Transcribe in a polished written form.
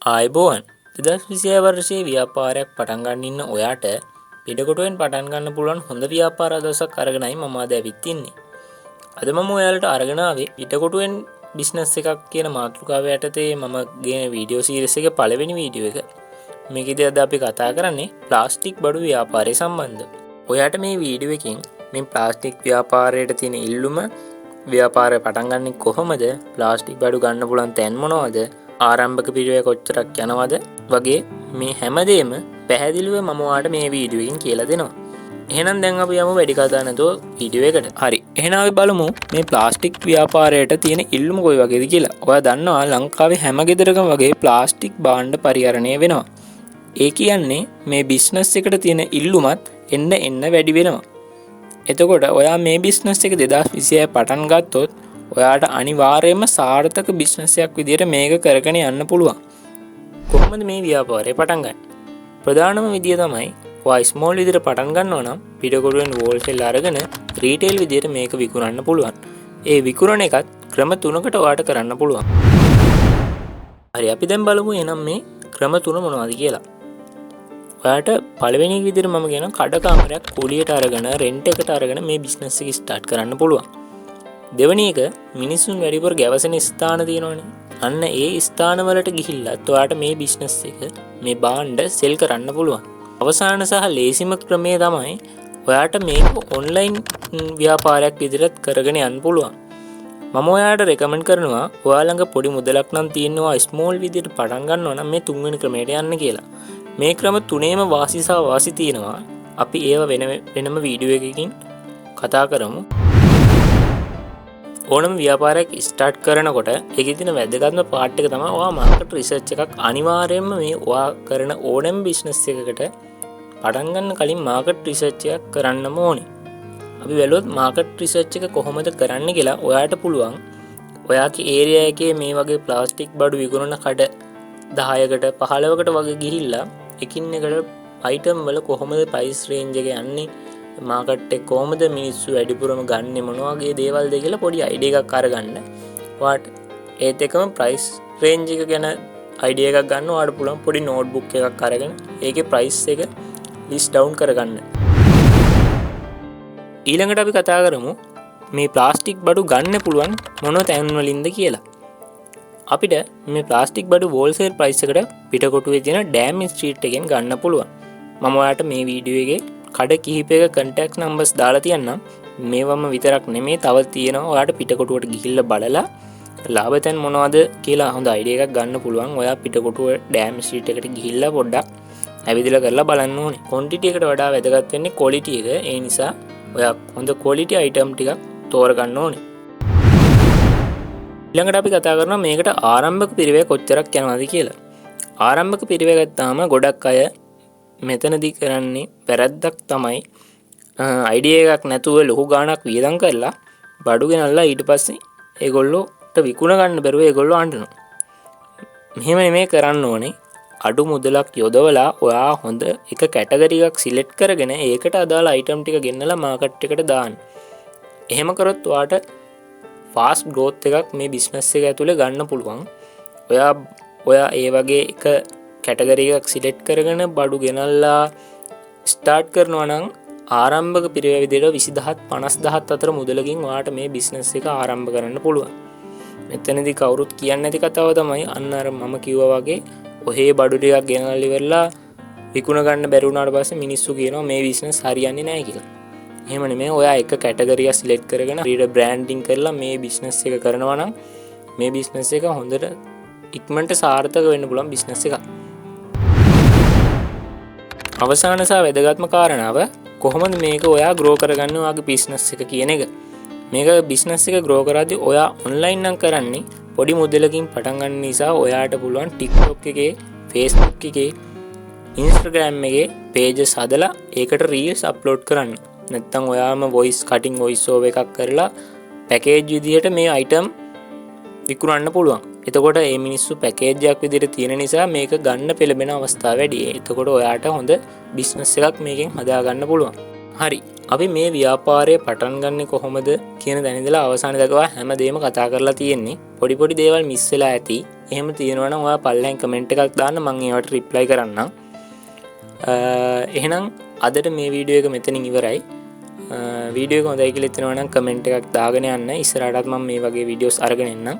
ආයුබෝවන් 2026 වර්ෂයේ ව්‍යාපාරයක් පටන් ගන්න ඉන්න ඔයාට පිටකොටුවෙන් පටන් ගන්න පුළුවන් හොඳ ව්‍යාපාර අදහසක් අරගෙනයි මම අද ඇවිත් ඉන්නේ. අද මම ඔයාලට අරගෙන ආවේ පිටකොටුවෙන් බිස්නස් එකක් කියන මාතෘකාව යටතේ මම ගෙන වීඩියෝ සීරීස් එකේ පළවෙනි වීඩියෝ එක. මේකෙදි අද අපි කතා කරන්නේ ප්ලාස්ටික් බඩු ව්‍යාපාරය සම්බන්ධව. ඔයාට මේ වීඩියෝ එකෙන් මේ ප්ලාස්ටික් ව්‍යාපාරයට තියෙන ඉල්ලුම ව්‍යාපාරය පටන් ගන්නේ කොහොමද? ප්ලාස්ටික් බඩු ගන්න පුළුවන් තැන් මොනවද? ආරම්භක පිරිවෙල කොච්චරක් යනවද වගේ මේ හැමදේම පැහැදිලිව මම ඔයාලට මේ වීඩියෝ එකෙන් කියලා දෙනවා. එහෙනම් දැන් අපි යමු වැඩි කතා නැතුව වීඩියෝ එකට. හරි. එහෙනම් අපි බලමු මේ ප්ලාස්ටික් ව්‍යාපාරයට තියෙන ඉල්ලුම කොයි වගේද කියලා. ඔයා දන්නවා ලංකාවේ හැම ගෙදරකම වගේ ප්ලාස්ටික් භාණ්ඩ පරිහරණය වෙනවා. ඒ කියන්නේ මේ බිස්නස් එකට තියෙන ඉල්ලුමත් එන්න වැඩි වෙනවා. එතකොට ඔයා මේ බිස්නස් එක 2026 පටන් ගත්තොත් ඔයාට අනිවාර්යයෙන්ම සාර්ථක බිස්නස් එකක් විදියට මේක කරගෙන යන්න පුළුවන්. කොහොමද මේ ව්‍යාපාරය පටන් ගන්නේ? ප්‍රධානම විදිය තමයි ඔයා ස්මෝල් විදියට පටන් ගන්නවා නම් පිටකොටුවෙන් හෝල්සේල් අරගෙන රීටේල් විදියට මේක විකුණන්න පුළුවන්. ඒ විකුණන එකත් ක්‍රම 3කට ඔයාට කරන්න පුළුවන්. හරි අපි දැන් බලමු එනම් මේ ක්‍රම 3 මොනවද කියලා. ඔයාට පළවෙනි විදියට මම කියන කඩ කාමරයක් කුලියට අරගෙන රෙන්ට් එකට අරගෙන මේ බිස්නස් එක ස්ටාර්ට් කරන්න පුළුවන්. දෙවැනි එක මිනිසුන් වැඩිපුර ගැවසෙන ස්ථාන තියෙනවනේ. අන්න ඒ ස්ථානවලට ගිහිල්ලත් ඔයාට මේ බිස්නස් එක මේ භාණ්ඩ සෙල් කරන්න පුළුවන්. අවසාන සහ ලේසිම ක්‍රමය තමයි ඔයාට මේක ඔන්ලයින් ව්‍යාපාරයක් විදිහට කරගෙන යන්න පුළුවන්. මම ඔයාට රෙකමන්ඩ් කරනවා ඔයා ළඟ පොඩි මුදලක් නම් තියෙනවා ස්මෝල් විදිහට පටන් ගන්නවා නම් මේ තුන්වෙනි ක්‍රමයට යන්න කියලා. මේ ක්‍රම තුනේම වාසි සහ වාසි තියෙනවා. අපි ඒව වෙනම වීඩියෝ එකකින් කතා කරමු. ඕනම ව්‍යාපාරයක් ස්ටාර්ට් කරනකොට ඒකේ තියෙන වැදගත්ම පාර්ට් එක තමයි ඔයා මාකට් රිසර්ච් එකක් අනිවාර්යයෙන්ම මේ ඔයා කරන ඕනම බිස්නස් එකකට පටන් ගන්න කලින් මාකට් රිසර්ච් එකක් කරන්නම ඕනේ. අපි බැලුවොත් මාකට් රිසර්ච් එක කොහොමද කරන්න කියලා ඔයාට පුළුවන් ඔයාගේ ඒරියා එකේ මේ වගේ ප්ලාස්ටික් බඩු විකුණන කඩ 10කට 15කට වගේ ගිහිල්ලා එකින් එකට අයිටම් වල කොහොමද ප්‍රයිස් රේන්ජ් එක යන්නේ, මාකට් එක කොහොමද මිනිස්සු වැඩිපුරම ගන්නෙ මොන වගේ දේවල්ද කියලා පොඩි අයිඩියා එකක් අරගන්න. ඔයාට ඒත් එකම ප්‍රයිස් රේන්ජ් එක ගැන අයිඩියා එකක් ගන්න ඔයාට පුළුවන් පොඩි නෝට්බුක් එකක් අරගෙන ඒකේ ප්‍රයිස් එක ලිස්ට් ඩවුන් කරගන්න. ඊළඟට අපි කතා කරමු මේ ප්ලාස්ටික් බඩු ගන්න පුළුවන් මොන තැන් වලින්ද කියලා. අපිට මේ ප්ලාස්ටික් බඩු හෝල්සේල් ප්‍රයිස් එකට පිටකොටුවේ තියෙන ඩෑම් ස්ට්‍රීට් එකෙන් ගන්න පුළුවන්. මම ඔයාලට මේ වීඩියෝ එකේ කඩ කිහිපයක කන්ටැක්ට් නම්බර්ස් දාලා තියන්නම්. මේවම විතරක් නෙමෙයි තව තියෙනවා. ඔයාට පිටකොටුවට ගිහිල්ලා බලලා ලාභ තැන් මොනවද කියලා හොඳ අයිඩියා එකක් ගන්න පුළුවන්. ඔයා පිටකොටුව ඩෑම් ස්ට්‍රීට් එකට ගිහිල්ලා පොඩ්ඩක් ඇවිදලා කරලා බලන්න ඕනේ. ක්වොන්ටිටි එකට වඩා වැදගත් වෙන්නේ ක්වොලිටි එක. ඒ නිසා ඔයා හොඳ ක්වොලිටි අයිටම් ටිකක් තෝරගන්න ඕනේ. ඊළඟට අපි කතා කරනවා මේකට ආරම්භක පිරිවෙල කොච්චරක් යනවද කියලා. ආරම්භක පිරිවෙල ගත්තාම ගොඩක් අය මෙතනදී කරන්නේ වැරද්දක් තමයි අයිඩියා එකක් නැතුව ලොකු ගාණක් වියදම් කරලා බඩු ගෙනල්ලා ඊට පස්සේ ඒගොල්ලෝට විකුණ ගන්න බැරුව ඒගොල්ලෝ අඬනවා. මෙහෙම නෙමෙයි කරන්න ඕනේ. අඩු මුදලක් යොදවලා ඔයා හොඳ එක කැටගරි එකක් සිලෙක්ට් කරගෙන ඒකට අදාළ අයිටම් ටික ගෙන්නලා මාකට් එකට දාන්න. එහෙම කරොත් ඔයාට ෆාස්ට් ග්‍රෝත් එකක් මේ බිස්නස් එක ඇතුලේ ගන්න පුළුවන්. ඔයා ඒ වගේ එක කැටගරි එකක් සිලෙක්ට් කරගෙන බඩු ගෙනල්ලා ස්ටාර්ට් කරනවා නම් ආරම්භක පිරිවෙල විදිහට 20000ත් 50000ත් අතර මුදලකින් ඔයාට මේ බිස්නස් එක ආරම්භ කරන්න පුළුවන්. මෙතනදී කවුරුත් කියන්නේ නැති කතාව තමයි අන්න අර මම කිව්වා වගේ ඔහේ බඩු ටිකක් ගෙනල්ලා ඉවරලා විකුණ ගන්න බැරි වුණාට පස්සේ මිනිස්සු කියනවා මේ බිස්නස් හරියන්නේ නැහැ කියලා. එහෙම නෙමෙයි. ඔයා එක කැටගරි එකක් සිලෙක්ට් කරගෙන හරියට බ්‍රෑන්ඩින් කරලා මේ බිස්නස් එක කරනවා නම් මේ බිස්නස් එක හොඳට ඉක්මනට සාර්ථක වෙන්න පුළුවන් බිස්නස් එකක්. අවසාන සහ වැදගත්ම කාරණාව කොහොමද මේක ඔයා ග්‍රෝ කරගන්නේ ඔයාගේ බිස්නස් එක කියන එක. මේක බිස්නස් එක ග්‍රෝ කරද්දී ඔයා ඔන්ලයින් නම් කරන්නේ පොඩි මුදලකින් පටන් ගන්න නිසා ඔයාට පුළුවන් TikTok එකේ, Facebook එකේ, Instagram එකේ pages හදලා ඒකට reels upload කරන්න. නැත්තම් ඔයාම voice cutting voice over එකක් කරලා පැකේජ් විදිහට මේ item විකුණන්න පුළුවන්. එතකොට මේ මිනිස්සු පැකේජ් එකක් විදිහට තියෙන නිසා මේක ගන්න පෙළඹෙන අවස්ථාව වැඩි. එතකොට ඔයාට හොඳ බිස්නස් එකක් මේකෙන් හදා ගන්න පුළුවන්. හරි. අපි මේ ව්‍යාපාරය පටන් ගන්නේ කොහොමද කියන තැන ඉඳලා අවසාන දක්වා හැමදේම කතා කරලා තියෙන්නේ. පොඩි දේවල් මිස් වෙලා ඇති. එහෙම තියෙනවා නම් ඔයා පල්ලෙන් කමෙන්ට් එකක් දාන්න, මම ඒවට රිප්ලයි කරන්නම්. එහෙනම් අදට මේ වීඩියෝ එක මෙතනින් ඉවරයි. වීඩියෝ එක හොඳයි කියලා හිතෙනවා නම් කමෙන්ට් එකක් දාගෙන යන්න. ඉස්සරහටත් මම මේ වගේ වීඩියෝස් අරගෙන එන්නම්.